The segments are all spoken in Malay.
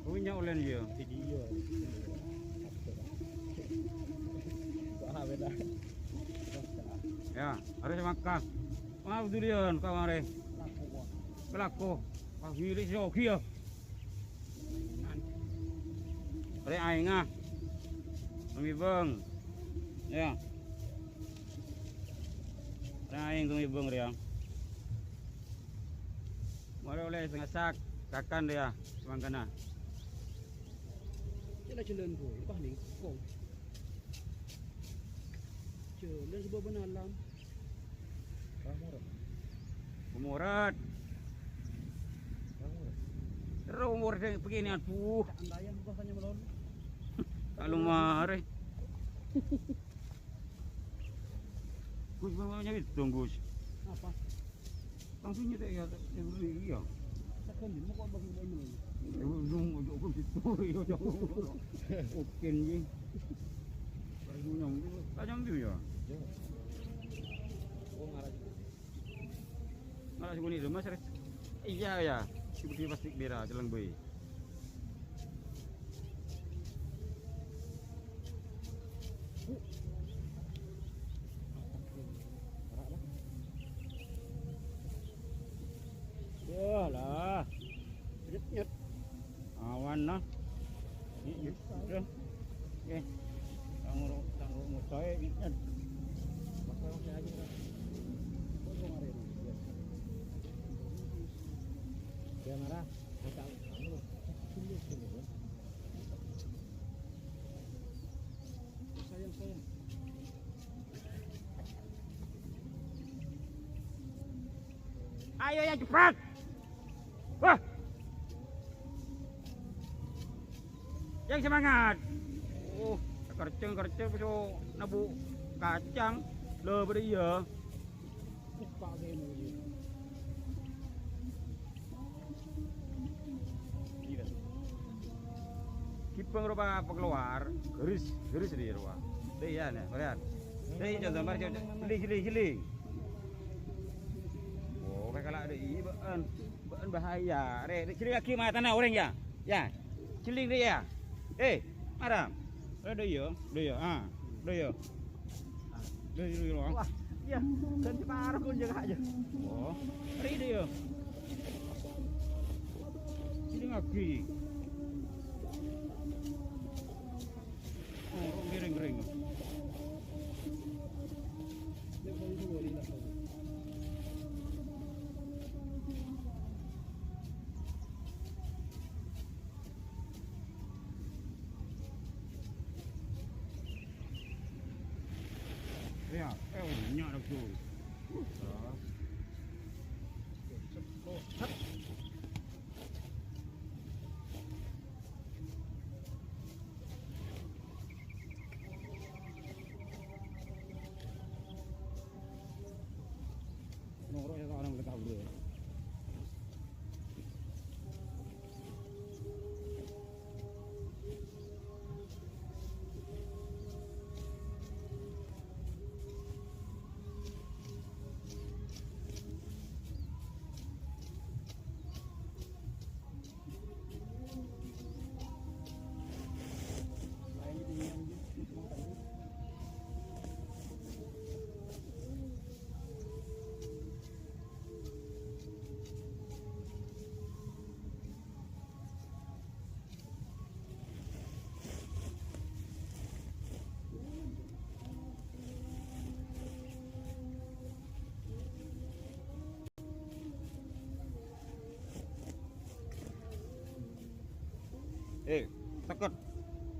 Punya ulen dia. Video. Beda. Ya, harus makan. Maaf durian kemarin. Pelaku. Pak Wili Soki ya. Ada aing ah. Kami bang. Ya. Ada aing kami bang dia. Boleh oleh setengah sak. Kakan dia. Semangkana. Cila jalan tu, lepas ni kau. Jalan sebab benalam. Umurat. Terus umur dia begini aduh. Andayan bahasanya melon. Kalau mari. Gus bawanya itu Gus. Apa? Langsung nyete ya, iya. Sekarang ni mau bagi ini. Dung ojo pun itu yo. Oke ni. Baru nyong tu, tajam tu ya. Oh ngarah. Malah seguni rumah seret. Iya ya, seperti plastik bira celang boy. Yalah. Nyet. Awan lah. Ni ya. Okey. Tanguruk motoy nyet. Bakal saya aja. Oh ngarah. Dia marah. Macam anu. Sayang. Ayo ya cepat. Wah. Yang semangat. Oh, kerja besok nabu kacang le pada iya. Pak game ni. Kipeng rupa keluar, geris di rupa. Deh ya nih, lihat. Deh contoh mari cili. Oh, kayak kalau ada ini beun bahaya. Rek, cili lagi mah tanah orang ya. Ya. Cili dia ya. Madam. Ada iya, ah. Ada iya. Deh ruang. Wah, ya. Dan separuh pun jaga aja. Oh, hari dia. Cili lagi. Oh, gering. Ya, banyak dah tu. Norok ya orang boleh tahu dia.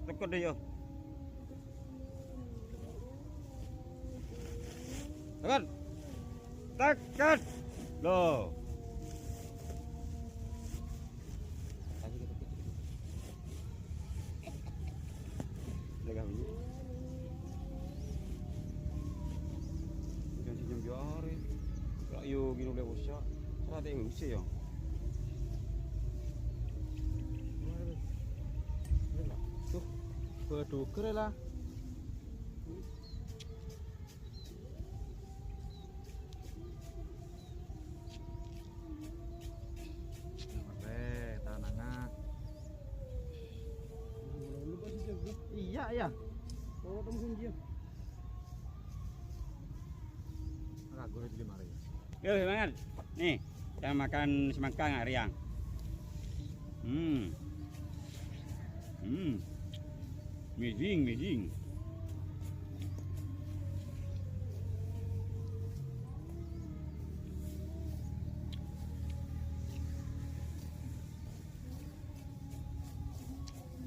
Tekot dia. Tekot. Loh. Lega ini. Jangan senyum jari. Kalau you gini boleh usah. Saya tak ingin usah ya. Berduker lah. Boleh, tanah. ya. Oh, temu kunci. Ragu itu gimana ya? Yo, semangat. Nih, kita makan semangka nggak Riang? Amazing, amazing.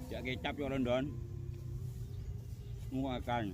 Jak kecap yo London. Mau makan.